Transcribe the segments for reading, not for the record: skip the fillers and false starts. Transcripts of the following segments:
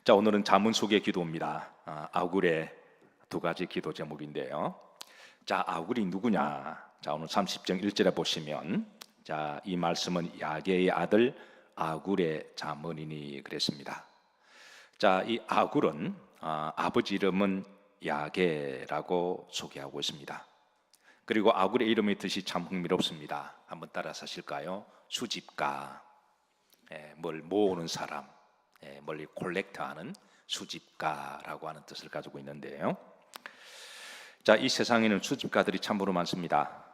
자, 오늘은 잠언 속의 기도입니다. 아굴의 두 가지 기도 제목인데요. 자, 아굴이 누구냐? 자, 오늘 30장 1절에 보시면, 자, 이 말씀은 야게의 아들 아굴의 잠언이니 그랬습니다. 자, 이 아굴은 아버지 이름은 야게라고 소개하고 있습니다. 그리고 아굴의 이름의 뜻이 참 흥미롭습니다. 한번 따라서 하실까요? 수집가, 뭘 모으는 사람, 멀리 콜렉터하는 수집가라고 하는 뜻을 가지고 있는데요. 자, 이 세상에는 수집가들이 참으로 많습니다.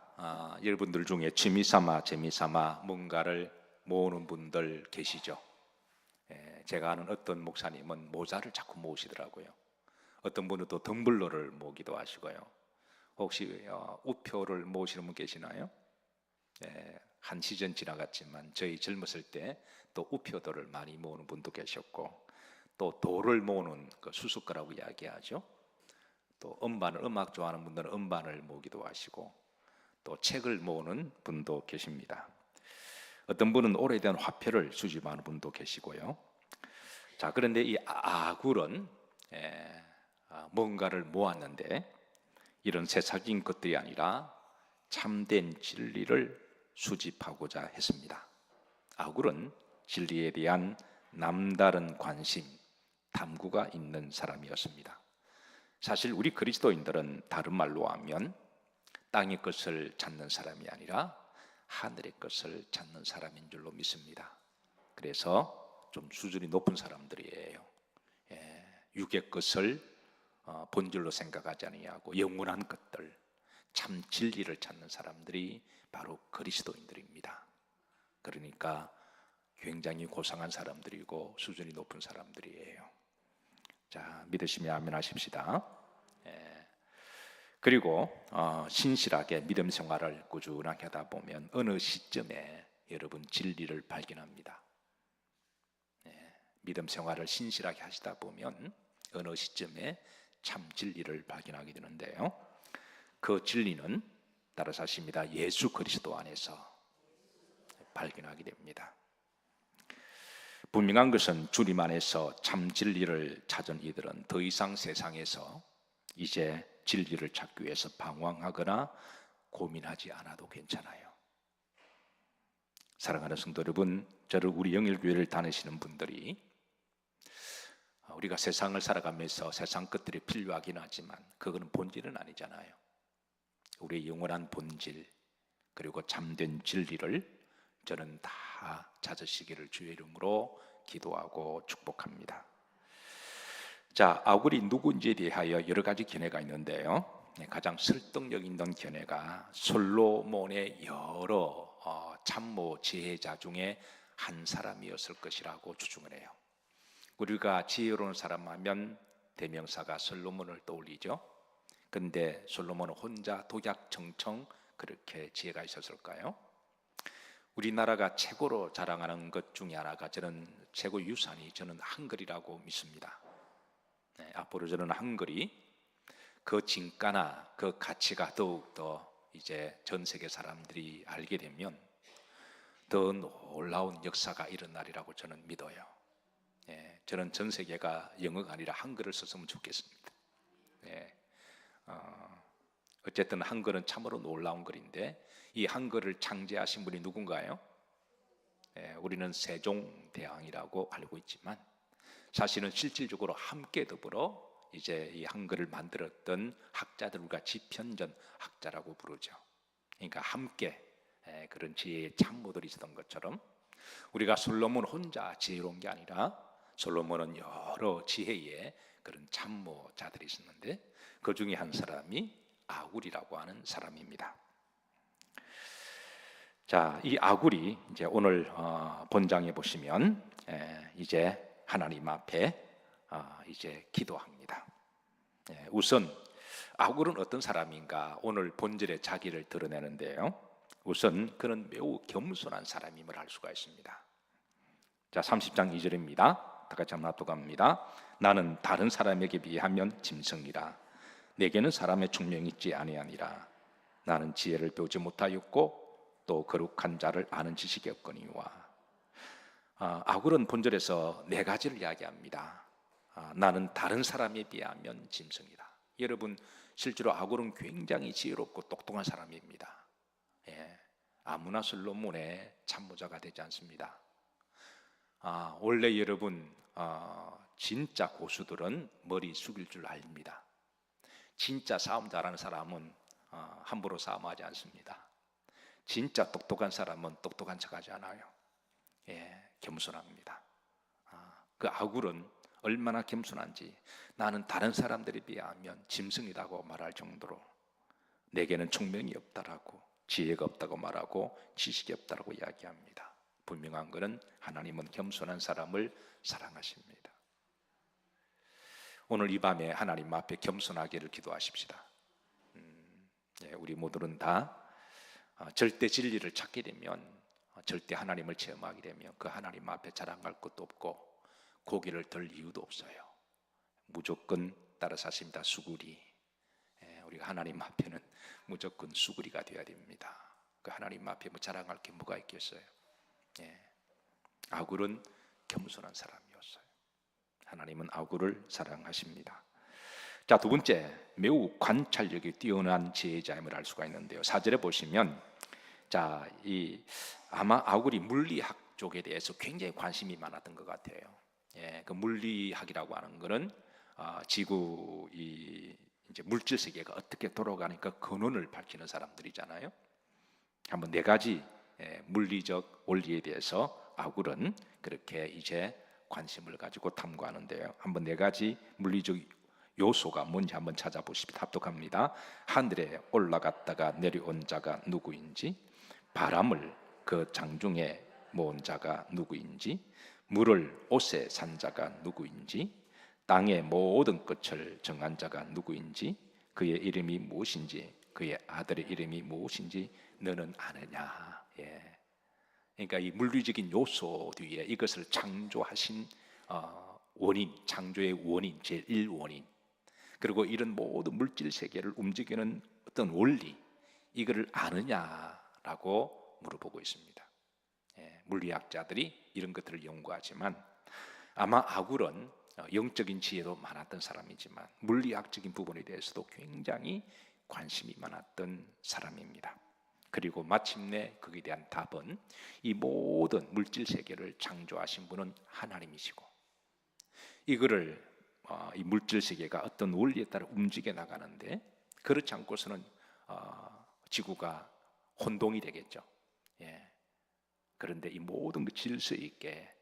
여러분들 중에 취미삼아 재미삼아 뭔가를 모으는 분들 계시죠? 제가 아는 어떤 목사님은 모자를 자꾸 모으시더라고요. 어떤 분은 또 덤블러를 모으기도 하시고요. 혹시 우표를 모으시는 분 계시나요? 한 시즌 지나갔지만 저희 젊었을 때 또 우표들을 많이 모으는 분도 계셨고, 또 돌을 모으는 그 수수가라고 이야기하죠. 또 음악 좋아하는 분들은 음반을 모으기도 하시고, 또 책을 모으는 분도 계십니다. 어떤 분은 오래된 화폐를 수집하는 분도 계시고요. 자, 그런데 이 아굴은 뭔가를 모았는데 이런 세상적인 것들이 아니라 참된 진리를 수집하고자 했습니다. 아굴은 진리에 대한 남다른 관심, 탐구가 있는 사람이었습니다. 사실 우리 그리스도인들은 다른 말로 하면 땅의 것을 찾는 사람이 아니라 하늘의 것을 찾는 사람인 줄로 믿습니다. 그래서 좀 수준이 높은 사람들이에요. 육의 것을 본질로 생각하지 아니하고 영원한 것들, 참 진리를 찾는 사람들이 바로 그리스도인들입니다. 그러니까 굉장히 고상한 사람들이고 수준이 높은 사람들이에요. 자, 믿으시면 아멘 하십시다. 그리고 신실하게 믿음 생활을 꾸준하게 하다 보면 어느 시점에 여러분 진리를 발견합니다. 믿음 생활을 신실하게 하시다 보면 어느 시점에 참 진리를 발견하게 되는데요. 그 진리는 따라서 하십니다. 예수 그리스도 안에서 발견하게 됩니다. 분명한 것은 주님 안에서 참 진리를 찾은 이들은 더 이상 세상에서 이제 진리를 찾기 위해서 방황하거나 고민하지 않아도 괜찮아요. 사랑하는 성도 여러분, 저를 우리 영일교회를 다니시는 분들이 우리가 세상을 살아가면서 세상 것들이 필요하긴 하지만 그거는 본질은 아니잖아요. 우리의 영원한 본질 그리고 참된 진리를 저는 다 찾으시기를 주의 이름으로 기도하고 축복합니다. 자, 아굴이 누구인지에 대하여 여러 가지 견해가 있는데요. 가장 설득력 있는 견해가 솔로몬의 여러 참모 지혜자 중에 한 사람이었을 것이라고 추정을 해요. 우리가 지혜로운 사람 하면 대명사가 솔로몬을 떠올리죠. 그런데 솔로몬은 혼자 독약청청 그렇게 지혜가 있었을까요? 우리나라가 최고로 자랑하는 것 중에 하나가 저는 최고 유산이 저는 한글이라고 믿습니다. 앞으로 저는 한글이 그 진가나 그 가치가 더욱더 이제 전 세계 사람들이 알게 되면 더 놀라운 역사가 일어나리라고 저는 믿어요. 저는 전 세계가 영어가 아니라 한글을 썼으면 좋겠습니다. 어쨌든 한글은 참으로 놀라운 글인데 이 한글을 창제하신 분이 누군가요? 우리는 세종대왕이라고 알고 있지만 사실은 실질적으로 함께 더불어 이제 이 한글을 만들었던 학자들 우리가 지편전 학자라고 부르죠. 그러니까 함께 그런 지혜의 참모들이 있었던 것처럼 우리가 솔로몬 혼자 지혜로운 게 아니라 솔로몬은 여러 지혜의 그런 참모자들이 있었는데 그 중에 한 사람이 아굴이라고 하는 사람입니다. 자, 이 아굴이 이제 오늘 본장에 보시면 이제 하나님 앞에 이제 기도합니다. 우선 아굴은 어떤 사람인가 오늘 본절에 자기를 드러내는데요. 우선 그는 매우 겸손한 사람임을 알 수가 있습니다. 자, 30장 2절입니다. 다 같이 한번 놔두갑니다. 나는 다른 사람에게 비하면 짐승이라 내게는 사람의 총명이 있지 아니하니라. 나는 지혜를 배우지 못하였고 또 거룩한 자를 아는 지식이 없거니와. 아굴은 본절에서 네 가지를 이야기합니다. 나는 다른 사람에 비하면 짐승이다. 여러분, 실제로 아굴은 굉장히 지혜롭고 똑똑한 사람입니다. 예, 아무나 솔로몬의 참모자가 되지 않습니다. 원래 여러분, 진짜 고수들은 머리 숙일 줄 압니다. 진짜 싸움 잘하는 사람은 함부로 싸움하지 않습니다. 진짜 똑똑한 사람은 똑똑한 척하지 않아요. 예, 겸손합니다. 그 아굴은 얼마나 겸손한지, 나는 다른 사람들에 비하면 짐승이라고 말할 정도로 내게는 총명이 없다라고, 지혜가 없다고 말하고 지식이 없다라고 이야기합니다. 분명한 것은 하나님은 겸손한 사람을 사랑하십니다. 오늘 이 밤에 하나님 앞에 겸손하기를 기도하십시다. 우리 모두는 다 절대 진리를 찾게 되면, 절대 하나님을 체험하게 되면 그 하나님 앞에 자랑할 것도 없고 고개를 들 이유도 없어요. 무조건 따라 사십니다. 수구리. 우리가 하나님 앞에는 무조건 수구리가 되어야 됩니다. 그 하나님 앞에 뭐 자랑할 게 뭐가 있겠어요? 아굴은 겸손한 사람이었어요. 하나님은 아굴을 사랑하십니다. 자, 두 번째, 매우 관찰력이 뛰어난 지혜자임을 알 수가 있는데요. 4절에 보시면, 아마 아굴이 물리학 쪽에 대해서 굉장히 관심이 많았던 것 같아요. 그 물리학이라고 하는 것은 지구 이제 물질 세계가 어떻게 돌아가니까 근원을 밝히는 사람들이잖아요. 한번 네 가지 물리적 원리에 대해서 아굴은 그렇게 이제 관심을 가지고 탐구하는데요. 한번 네 가지 물리적 요소가 뭔지 한번 찾아보십시다. 합독합니다. 하늘에 올라갔다가 내려온 자가 누구인지, 바람을 그 장중에 모은 자가 누구인지, 물을 옷에 산 자가 누구인지, 땅의 모든 끝을 정한 자가 누구인지, 그의 이름이 무엇인지, 그의 아들의 이름이 무엇인지 너는 아느냐. 그러니까 이 물리적인 요소 뒤에 이것을 창조하신 원인, 창조의 원인, 제1원인, 그리고 이런 모든 물질 세계를 움직이는 어떤 원리, 이거를 아느냐라고 물어보고 있습니다. 물리학자들이 이런 것들을 연구하지만 아마 아굴은 영적인 지혜도 많았던 사람이지만 물리학적인 부분에 대해서도 굉장히 관심이 많았던 사람입니다. 그리고 마침내 거기에 대한 답은, 이 모든 물질 세계를 창조하신 분은 하나님이시고, 이거를 이 물질 세계가 어떤 원리에 따라 움직여 나가는데, 그렇지 않고서는 지구가 혼동이 되겠죠. 그런데 이 모든 그 질서 있게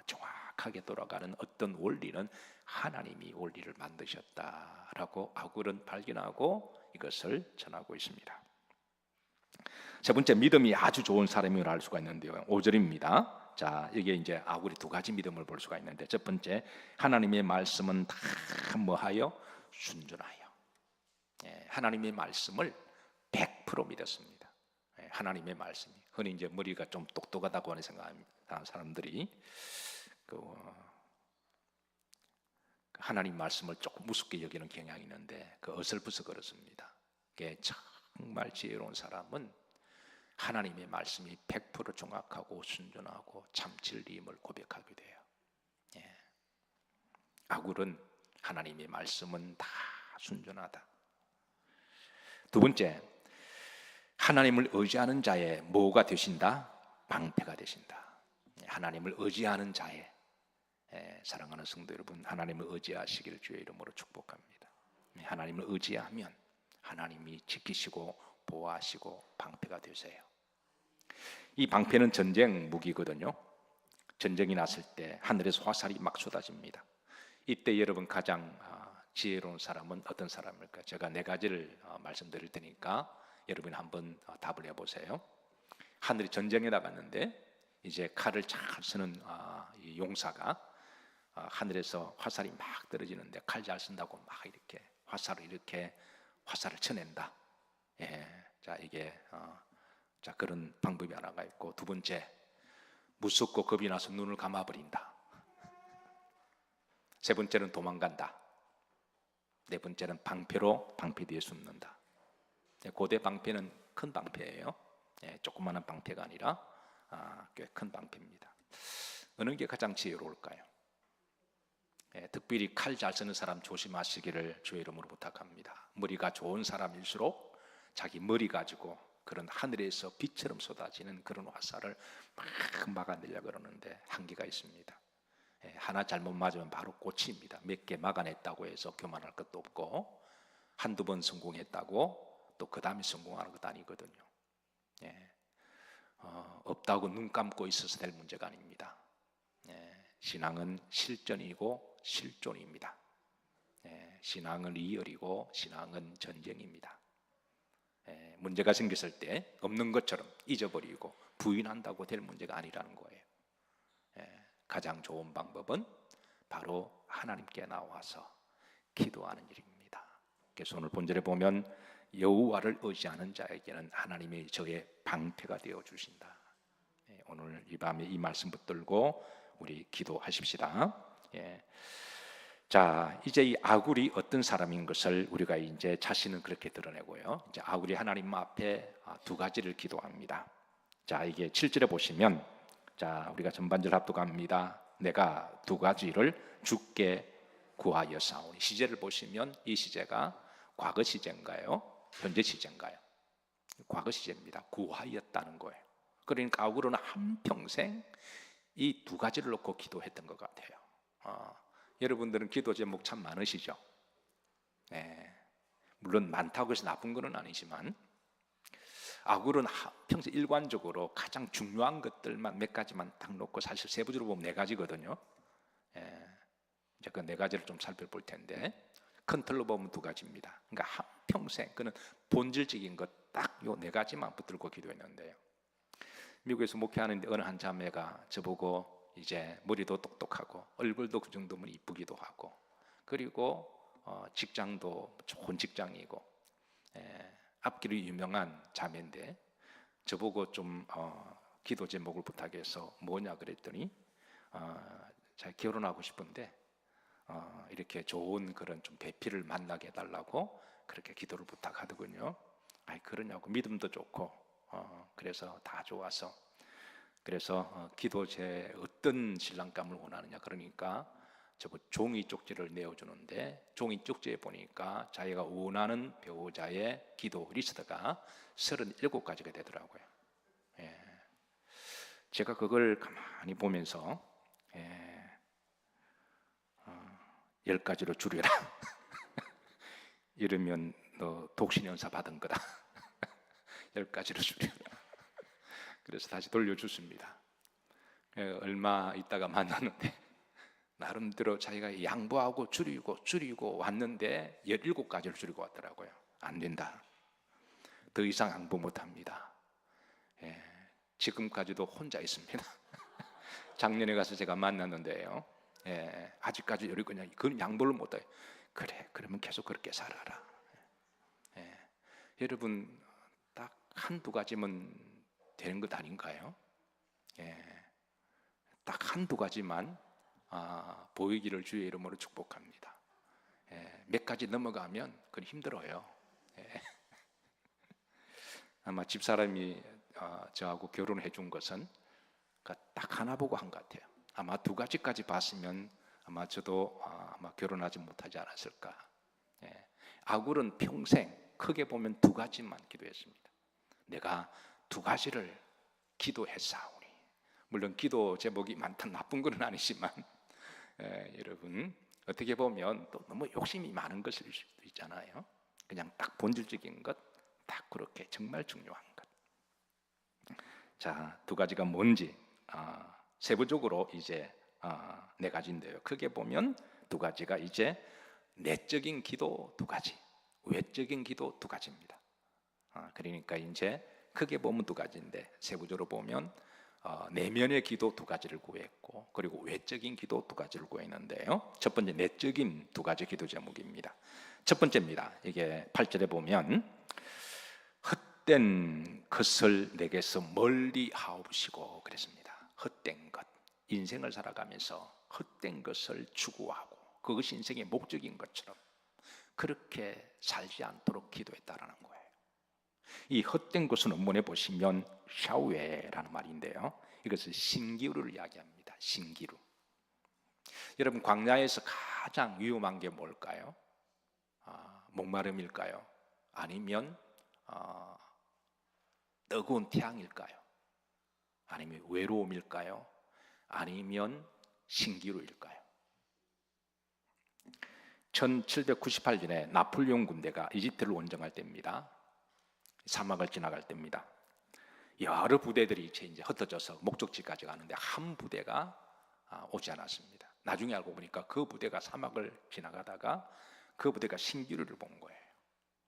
정확하게 돌아가는 어떤 원리는 하나님이 원리를 만드셨다라고 아굴은 발견하고 이것을 전하고 있습니다. 세 번째, 믿음이 아주 좋은 사람임을 알 수가 있는데요. 5절입니다. 자, 이게 이제 아굴이 두 가지 믿음을 볼 수가 있는데, 첫 번째, 하나님의 말씀은 다 뭐하여? 순전하여. 하나님의 말씀을 100% 믿었습니다. 하나님의 말씀이, 흔히 이제 머리가 좀 똑똑하다고 하는 생각하는 사람들이 하나님 말씀을 조금 우습게 여기는 경향이 있는데, 그 어설프서 그렇습니다. 정말 지혜로운 사람은 하나님의 말씀이 100% 정확하고 순전하고 참 진리임을 고백하게 돼요. 아굴은 하나님의 말씀은 다 순전하다. 두 번째, 하나님을 의지하는 자의 뭐가 되신다? 방패가 되신다. 하나님을 의지하는 자의, 사랑하는 성도 여러분, 하나님을 의지하시기를 주의 이름으로 축복합니다. 하나님을 의지하면 하나님이 지키시고 보호하시고 방패가 되세요. 이 방패는 전쟁 무기거든요. 전쟁이 났을 때 하늘에서 화살이 막 쏟아집니다. 이때 여러분 가장 지혜로운 사람은 어떤 사람일까? 제가 네 가지를 말씀드릴 테니까 여러분이 한번 답을 해보세요. 하늘이 전쟁에 나갔는데 이제 칼을 잘 쓰는 이 용사가 하늘에서 화살이 막 떨어지는데 칼 잘 쓴다고 막 이렇게 화살을 쳐낸다. 자, 이게 자, 그런 방법이 하나가 있고, 두 번째, 무섭고 겁이 나서 눈을 감아버린다. 세 번째는 도망간다. 네 번째는 방패로 방패 뒤에 숨는다. 고대 방패는 큰 방패예요. 조그마한 방패가 아니라 꽤 큰 방패입니다. 어느 게 가장 지혜로울까요? 특별히 칼 잘 쓰는 사람 조심하시기를 주의 이름으로 부탁합니다. 머리가 좋은 사람일수록 자기 머리 가지고 그런 하늘에서 빛처럼 쏟아지는 그런 화살을 막 막아내려고 그러는데 한계가 있습니다. 하나 잘못 맞으면 바로 꽂힙니다. 몇 개 막아냈다고 해서 교만할 것도 없고, 한두 번 성공했다고 또 그 다음에 성공하는 것도 아니거든요. 없다고 눈 감고 있어서 될 문제가 아닙니다. 신앙은 실전이고 실존입니다. 신앙은 리얼이고 신앙은 전쟁입니다. 문제가 생겼을 때 없는 것처럼 잊어버리고 부인한다고 될 문제가 아니라는 거예요. 가장 좋은 방법은 바로 하나님께 나와서 기도하는 일입니다. 그래서 오늘 본절에 보면 여호와를 의지하는 자에게는 하나님의 저의 방패가 되어 주신다. 오늘 이 밤에 이 말씀 붙들고 우리 기도하십시다. 자, 이제 이 아굴이 어떤 사람인 것을 우리가 이제 자신은 그렇게 드러내고요. 이제 아굴이 하나님 앞에 두 가지를 기도합니다. 자, 이게 7절에 보시면, 자, 우리가 전반절 합독합니다. 내가 두 가지를 주께 구하여 사오니. 시제를 보시면 이 시제가 과거 시제인가요? 현재 시제인가요? 과거 시제입니다. 구하였다는 거예요. 그러니까 아굴은 한평생 이 두 가지를 놓고 기도했던 것 같아요. 여러분들은 기도 제목 참 많으시죠? 물론 많다고 해서 나쁜 건 아니지만, 아굴은 평소 일관적으로 가장 중요한 것들만 몇 가지만 딱 놓고, 사실 세부적으로 보면 네 가지거든요. 이제 그 네 가지를 좀 살펴볼 텐데, 큰 틀로 보면 두 가지입니다. 그러니까 한평생 그는 본질적인 것 딱 요 네 가지만 붙들고 기도했는데요. 미국에서 목회하는데 어느 한 자매가 저보고 이제 머리도 똑똑하고 얼굴도 그 정도면 이쁘기도 하고, 그리고 직장도 좋은 직장이고, 앞길이 유명한 자매인데 저보고 좀 기도 제목을 부탁해서 뭐냐 그랬더니 제가 결혼하고 싶은데 이렇게 좋은 그런 좀 배필을 만나게 해달라고 그렇게 기도를 부탁하더군요. 아이 그러냐고, 믿음도 좋고 그래서 다 좋아서, 그래서 기도제 어떤 신랑감을 원하느냐 그러니까 저거 종이 쪽지를 내어주는데, 종이 쪽지에 보니까 자기가 원하는 배우자의 기도 리스트가 37가지가 되더라고요. 제가 그걸 가만히 보면서 10가지로 줄여라 이러면 너 독신연사 받은 거다 10가지로 줄여라. 그래서 다시 돌려줬습니다. 얼마 있다가 만났는데 나름대로 자기가 양보하고 줄이고 왔는데 17가지를 줄이고 왔더라고요. 안 된다. 더 이상 양보 못합니다. 지금까지도 혼자 있습니다. 작년에 가서 제가 만났는데요. 아직까지 여리 그냥 그건 양보를 못해요. 그래, 그러면 계속 그렇게 살아라. 여러분 딱 한두 가지면 되는 것 아닌가요? 딱 한두 가지만 보이기를 주의 이름으로 축복합니다. 몇 가지 넘어가면 그건 힘들어요. 아마 집사람이 저하고 결혼해 준 것은 딱 하나 보고 한 것 같아요. 아마 두 가지까지 봤으면 아마 저도 아마 결혼하지 못하지 않았을까. 아굴은 평생 크게 보면 두 가지만 기도했습니다. 내가 두 가지를 기도했사오니. 물론 기도 제목이 많다 나쁜 건 아니지만 여러분 어떻게 보면 또 너무 욕심이 많은 것일 수도 있잖아요. 그냥 딱 본질적인 것, 딱 그렇게 정말 중요한 것. 자, 두 가지가 뭔지 세부적으로 이제 네 가지인데요. 크게 보면 두 가지가 이제 내적인 기도 두 가지, 외적인 기도 두 가지입니다. 그러니까 이제 크게 보면 두 가지인데 세부적으로 보면 내면의 기도 두 가지를 구했고, 그리고 외적인 기도 두 가지를 구했는데요. 첫 번째 내적인 두 가지 기도 제목입니다. 첫 번째입니다. 이게 8절에 보면 헛된 것을 내게서 멀리 하옵시고 그랬습니다. 헛된 것, 인생을 살아가면서 헛된 것을 추구하고 그것이 인생의 목적인 것처럼 그렇게 살지 않도록 기도했다라는 거예요. 이 헛된 것은 원문에 보시면 샤웨라는 말인데요, 이것은 신기루를 이야기합니다. 신기루. 여러분, 광야에서 가장 위험한 게 뭘까요? 목마름일까요? 아니면 뜨거운 태양일까요? 아니면 외로움일까요? 아니면 신기루일까요? 1798년에 나폴레옹 군대가 이집트를 원정할 때입니다. 사막을 지나갈 때입니다. 여러 부대들이 이제 흩어져서 목적지까지 가는데 한 부대가 오지 않았습니다. 나중에 알고 보니까 그 부대가 사막을 지나가다가 그 부대가 신기루를 본 거예요.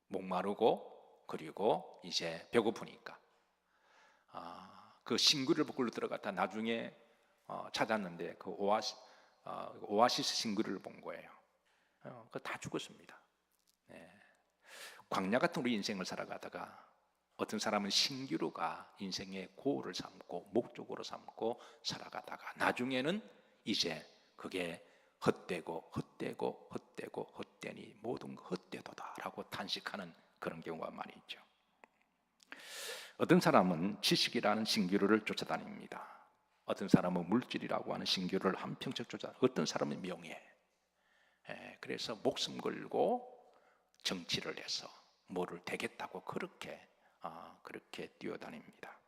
목마르고 그리고 이제 배고프니까 그 신기루를 굴러 들어갔다 나중에 찾았는데 그 오아시스 신기루를 본 거예요. 그 다 죽었습니다. 광야 같은 우리 인생을 살아가다가 어떤 사람은 신기루가 인생의 고를 삼고 목적으로 삼고 살아가다가 나중에는 이제 그게 헛되고 헛되니 모든 헛되도다라고 탄식하는 그런 경우가 많이 있죠. 어떤 사람은 지식이라는 신기루를 쫓아다닙니다. 어떤 사람은 물질이라고 하는 신기루를 한평생 쫓아다닙니다. 어떤 사람은 명예, 그래서 목숨 걸고 정치를 해서 뭐를 되겠다고 그렇게 뛰어다닙니다.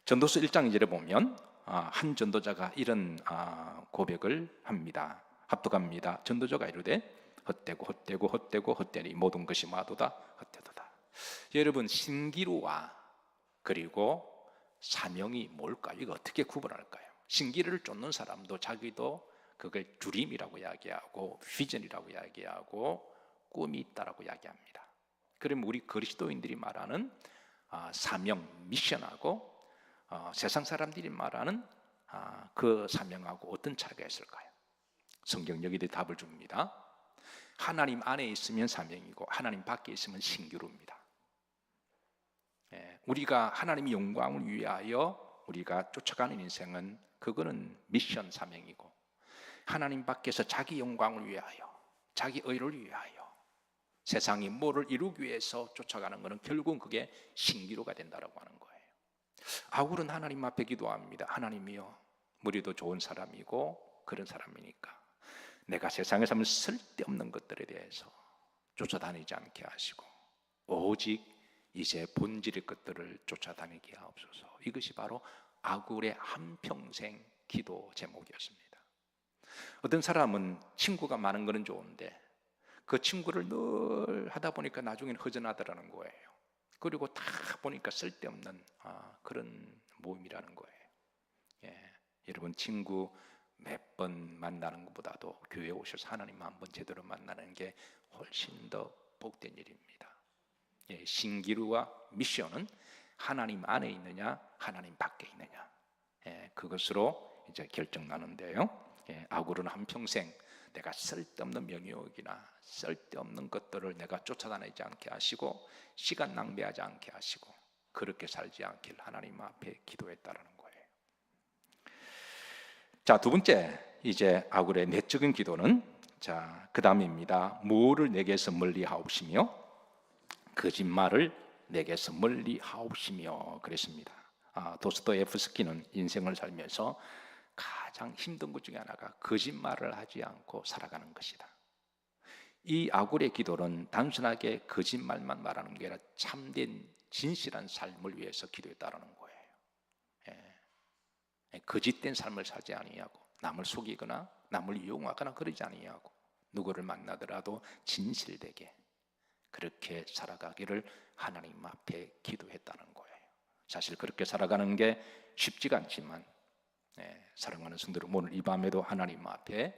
전도서 1장 2절에 보면 한 전도자가 이런 고백을 합니다. 합독합니다. 전도자가 이르되 헛되고 헛되니 모든 것이 마도다 헛되도다. 여러분, 신기루와 그리고 사명이 뭘까요? 이거 어떻게 구분할까요? 신기루를 쫓는 사람도 자기도 그걸 주림이라고 이야기하고 비전이라고 이야기하고 꿈이 있다라고 이야기합니다. 그러면 우리 그리스도인들이 말하는 사명, 미션하고 세상 사람들이 말하는 그 사명하고 어떤 차이가 있을까요? 성경 여기에 답을 줍니다. 하나님 안에 있으면 사명이고 하나님 밖에 있으면 신기루입니다. 우리가 하나님의 영광을 위하여 우리가 쫓아가는 인생은 그거는 미션 사명이고, 하나님 밖에서 자기 영광을 위하여 자기 의를 위하여 세상이 뭐를 이루기 위해서 쫓아가는 것은 결국은 그게 신기루가 된다라고 하는 거예요. 아굴은 하나님 앞에 기도합니다. 하나님이여, 우리도 좋은 사람이고 그런 사람이니까 내가 세상에 살면 쓸데없는 것들에 대해서 쫓아다니지 않게 하시고 오직 이제 본질의 것들을 쫓아다니게 하옵소서. 이것이 바로 아굴의 한평생 기도 제목이었습니다. 어떤 사람은 친구가 많은 것은 좋은데 그 친구를 늘 하다 보니까 나중에는 허전하더라는 거예요. 그리고 다 보니까 쓸데없는 그런 모임이라는 거예요. 여러분, 친구 몇 번 만나는 것보다도 교회에 오셔서 하나님 한 번 제대로 만나는 게 훨씬 더 복된 일입니다. 신기루와 미션은 하나님 안에 있느냐 하나님 밖에 있느냐, 그것으로 이제 결정나는데요. 아굴은 한평생 내가 쓸데없는 명예욕이나 쓸데없는 것들을 내가 쫓아다니지 않게 하시고 시간 낭비하지 않게 하시고 그렇게 살지 않길 하나님 앞에 기도했다라는 거예요. 자, 두 번째, 이제 아굴의 내적인 기도는 그 다음입니다. 무엇을 내게서 멀리 하옵시며 거짓말을 내게서 멀리 하옵시며 그랬습니다. 도스토옙스키는 인생을 살면서 가장 힘든 것 중에 하나가 거짓말을 하지 않고 살아가는 것이다. 이 아굴의 기도는 단순하게 거짓말만 말하는 게 아니라 참된 진실한 삶을 위해서 기도했다는 거예요. 거짓된 삶을 살지 아니하고 남을 속이거나 남을 이용하거나 그러지 아니하고 누구를 만나더라도 진실되게 그렇게 살아가기를 하나님 앞에 기도했다는 거예요. 사실 그렇게 살아가는 게 쉽지가 않지만 사랑하는 성도들, 오늘 이 밤에도 하나님 앞에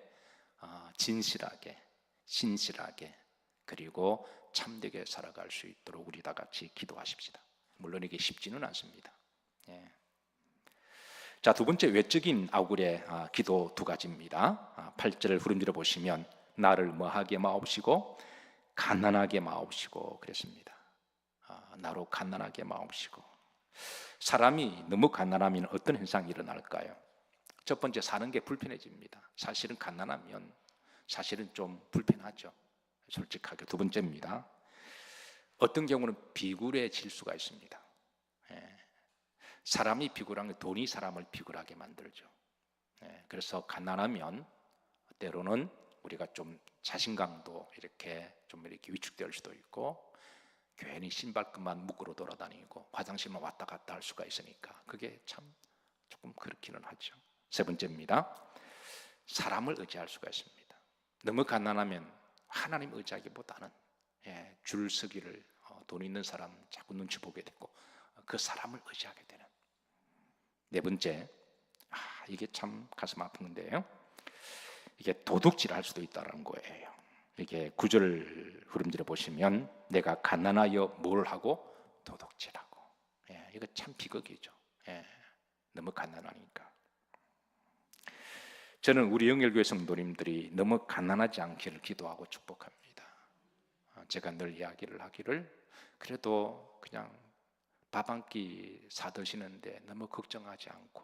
진실하게 신실하게 그리고 참되게 살아갈 수 있도록 우리 다 같이 기도하십시다. 물론 이게 쉽지는 않습니다. 자, 두 번째 외적인 아굴의 기도 두 가지입니다. 8절을 후렴들어 보시면 나를 뭐하게 마옵시고 가난하게 마옵시고 그랬습니다. 나로 가난하게 마옵시고. 사람이 너무 가난하면 어떤 현상이 일어날까요? 첫 번째, 사는 게 불편해집니다. 사실은 가난하면 사실은 좀 불편하죠, 솔직하게. 두 번째입니다. 어떤 경우는 비굴해질 수가 있습니다. 사람이 비굴한 게 돈이 사람을 비굴하게 만들죠. 그래서 가난하면 때로는 우리가 좀 자신감도 좀 이렇게 위축될 수도 있고, 괜히 신발끈만 묶으러 돌아다니고 화장실만 왔다 갔다 할 수가 있으니까 그게 참 조금 그렇기는 하죠. 세 번째입니다. 사람을 의지할 수가 있습니다. 너무 가난하면 하나님 의지하기보다는 줄 서기를 돈 있는 사람 자꾸 눈치 보게 되고 그 사람을 의지하게 되는. 네 번째, 이게 참 가슴 아픈데요, 이게 도둑질할 수도 있다는 거예요. 이게 9절 흐름들을 보시면 내가 가난하여 뭘 하고 도둑질하고. 이거 참 비극이죠. 너무 가난하니까. 저는 우리 영일교회 성도님들이 너무 가난하지 않기를 기도하고 축복합니다. 제가 늘 이야기를 하기를, 그래도 그냥 밥 한 끼 사 드시는데 너무 걱정하지 않고,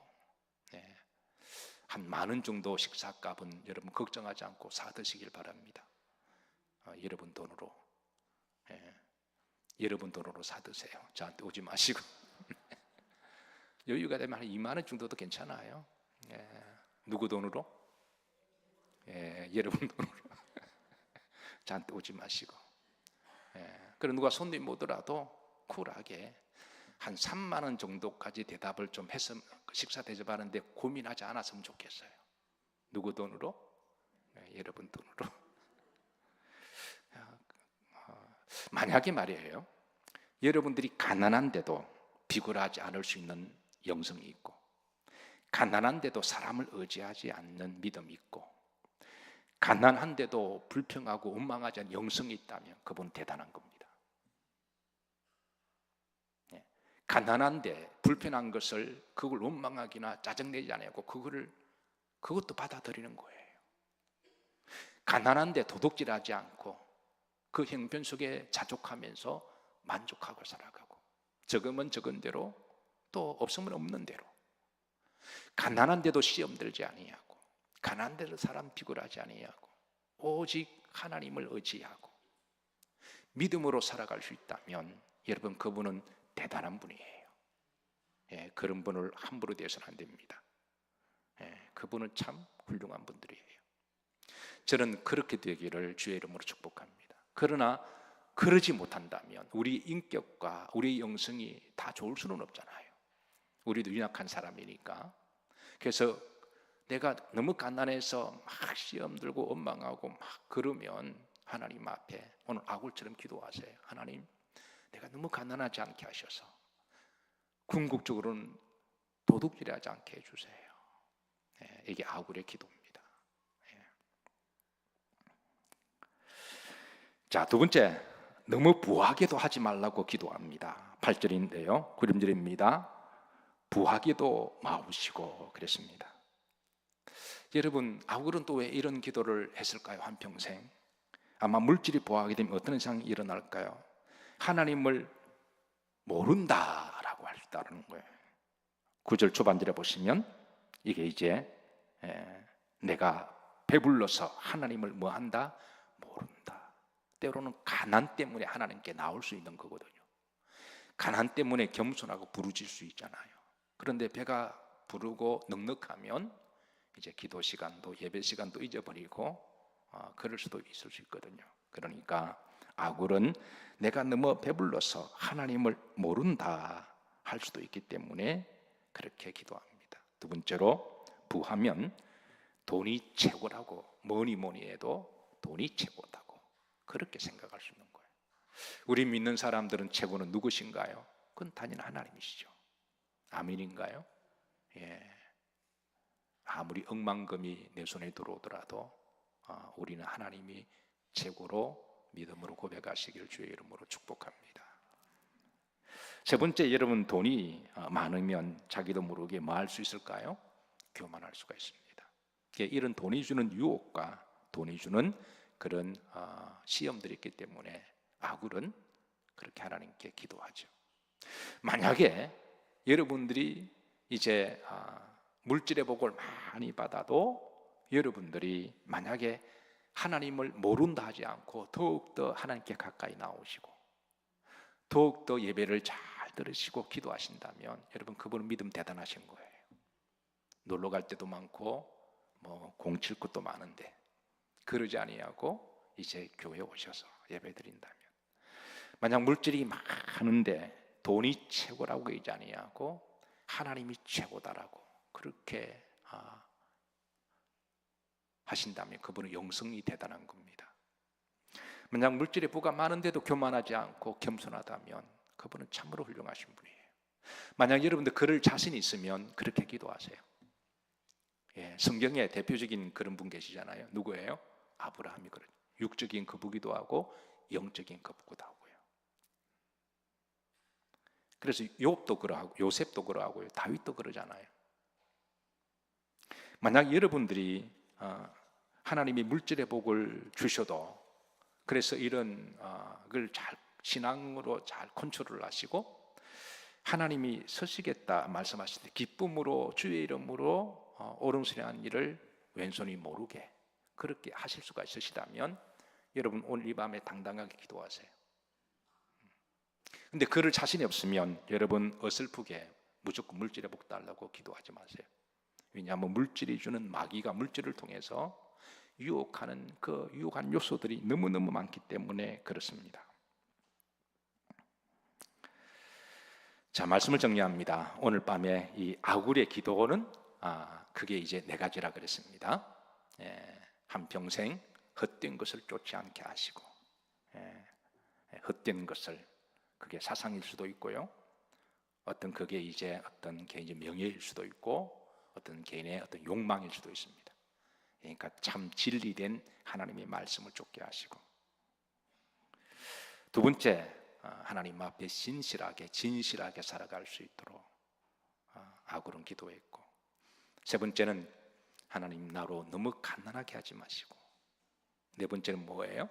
한 10,000원 정도 식사값은 여러분 걱정하지 않고 사 드시길 바랍니다. 여러분 돈으로, 여러분 돈으로 사 드세요. 저한테 오지 마시고. 여유가 되면 한 20,000원 정도도 괜찮아요. 누구 돈으로? 여러분 돈으로. 저한테 오지 마시고. 그럼 누가 손님 오더라도 쿨하게 한 30,000원 정도까지 대답을 좀 해서 식사 대접하는데 고민하지 않았으면 좋겠어요. 누구 돈으로? 여러분 돈으로. 만약에 말이에요, 여러분들이 가난한데도 비굴하지 않을 수 있는 영성이 있고, 가난한데도 사람을 의지하지 않는 믿음이 있고, 가난한데도 불평하고 원망하지 않는 영성이 있다면 그분 대단한 겁니다. 가난한데 불편한 것을 그걸 원망하기나 짜증내지 않고 그것도 받아들이는 거예요. 가난한데 도둑질하지 않고 그 형편 속에 자족하면서 만족하고 살아가고, 적으면 적은 대로 또 없으면 없는 대로, 가난한데도 시험 들지 아니하고, 가난한데도 사람 비굴하지 아니하고, 오직 하나님을 의지하고 믿음으로 살아갈 수 있다면 여러분, 그분은 대단한 분이에요. 그런 분을 함부로 대해서는 안 됩니다. 그분은 참 훌륭한 분들이에요. 저는 그렇게 되기를 주의 이름으로 축복합니다. 그러나 그러지 못한다면 우리 인격과 우리 영성이 다 좋을 수는 없잖아요. 우리도 연약한 사람이니까. 그래서 내가 너무 가난해서 막 시험 들고 원망하고 막 그러면 하나님 앞에 오늘 아굴처럼 기도하세요. 하나님, 내가 너무 가난하지 않게 하셔서 궁극적으로는 도둑질하지 않게 해주세요. 이게 아굴의 기도입니다. 자, 두 번째, 너무 부하게도 하지 말라고 기도합니다. 8절인데요, 9절입니다. 부하기도 마우시고 그랬습니다. 여러분, 아굴은 또 왜 이런 기도를 했을까요? 한평생. 아마 물질이 부하게 되면 어떤 현상이 일어날까요? 하나님을 모른다라고 했다는 거예요. 9절 초반절에 보시면 이게 이제 내가 배불러서 하나님을 뭐한다? 모른다. 때로는 가난 때문에 하나님께 나올 수 있는 거거든요. 가난 때문에 겸손하고 부르질 수 있잖아요. 그런데 배가 부르고 넉넉하면 이제 기도 시간도 예배 시간도 잊어버리고 그럴 수도 있을 수 있거든요. 그러니까 아굴은 내가 너무 배불러서 하나님을 모른다 할 수도 있기 때문에 그렇게 기도합니다. 두 번째로, 부하면 돈이 최고라고, 뭐니 해도 돈이 최고다고 그렇게 생각할 수 있는 거예요. 우리 믿는 사람들은 최고는 누구신가요? 그건 단연 하나님이시죠. 아멘인가요? 아무리 억만금이 내 손에 들어오더라도 우리는 하나님이 최고로 믿음으로 고백하시길 주의 이름으로 축복합니다. 세 번째, 여러분, 돈이 많으면 자기도 모르게 뭐 할 수 있을까요? 교만할 수가 있습니다. 이런 돈이 주는 유혹과 돈이 주는 그런 시험들이 있기 때문에 아굴은 그렇게 하나님께 기도하죠. 만약에 여러분들이 이제 물질의 복을 많이 받아도 여러분들이 만약에 하나님을 모른다 하지 않고 더욱더 하나님께 가까이 나오시고 더욱더 예배를 잘 들으시고 기도하신다면 여러분, 그분은 믿음 대단하신 거예요. 놀러 갈 때도 많고 뭐 공칠 것도 많은데 그러지 아니하고 이제 교회 오셔서 예배 드린다면, 만약 물질이 많은데 돈이 최고라고 하지 아니하고 하나님이 최고다라고 그렇게 하신다면 그분은 영성이 대단한 겁니다. 만약 물질의 부가 많은데도 교만하지 않고 겸손하다면 그분은 참으로 훌륭하신 분이에요. 만약 여러분들 그럴 자신이 있으면 그렇게 기도하세요. 성경에 대표적인 그런 분 계시잖아요. 누구예요? 아브라함이 그런 육적인 거부기도 하고 영적인 거부기도 하고요. 그래서 욥도 그러하고 요셉도 그러하고요. 다윗도 그러잖아요. 만약 여러분들이 하나님이 물질의 복을 주셔도 그래서 이런 걸 잘 신앙으로 잘 컨트롤을 하시고 하나님이 서시겠다 말씀하실 때 기쁨으로 주의 이름으로 오름수령한 일을 왼손이 모르게 그렇게 하실 수가 있으시다면 여러분 오늘 이 밤에 당당하게 기도하세요. 근데 그럴 자신이 없으면 여러분 어설프게 무조건 물질의 복 달라고 기도하지 마세요. 왜냐하면 물질이 주는 마귀가 물질을 통해서 유혹하는 그 유혹한 요소들이 너무너무 많기 때문에 그렇습니다. 자, 말씀을 정리합니다. 오늘 밤에 이 아굴의 기도는 그게 이제 네 가지라 그랬습니다. 한평생 헛된 것을 쫓지 않게 하시고, 헛된 것을 그게 사상일 수도 있고요. 어떤 그게 이제 어떤 개인의 명예일 수도 있고, 어떤 개인의 어떤 욕망일 수도 있습니다. 그러니까 참 진리된 하나님의 말씀을 쫓게 하시고, 두 번째 하나님 앞에 진실하게 살아갈 수 있도록 아굴은 기도했고, 세 번째는 하나님 나로 너무 가난하게 하지 마시고, 네 번째는 뭐예요?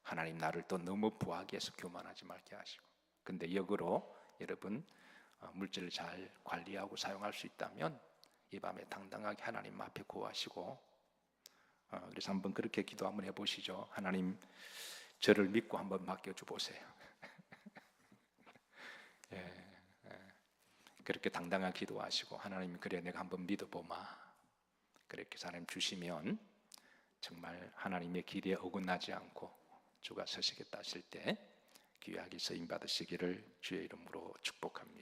하나님 나를 또 너무 부하게 해서 교만하지 말게 하시고. 근데 역으로 여러분 물질을 잘 관리하고 사용할 수 있다면 이 밤에 당당하게 하나님 앞에 구하시고, 그래서 한번 그렇게 기도 한번 해보시죠. 하나님 저를 믿고 한번 맡겨줘 보세요. 그렇게 당당하게 기도하시고 하나님 그래 내가 한번 믿어보마, 그렇게 하나님 주시면 정말 하나님의 길에 어긋나지 않고 주가 서시겠다 하실 때 귀하게 쓰임 받으시기를 주의 이름으로 축복합니다.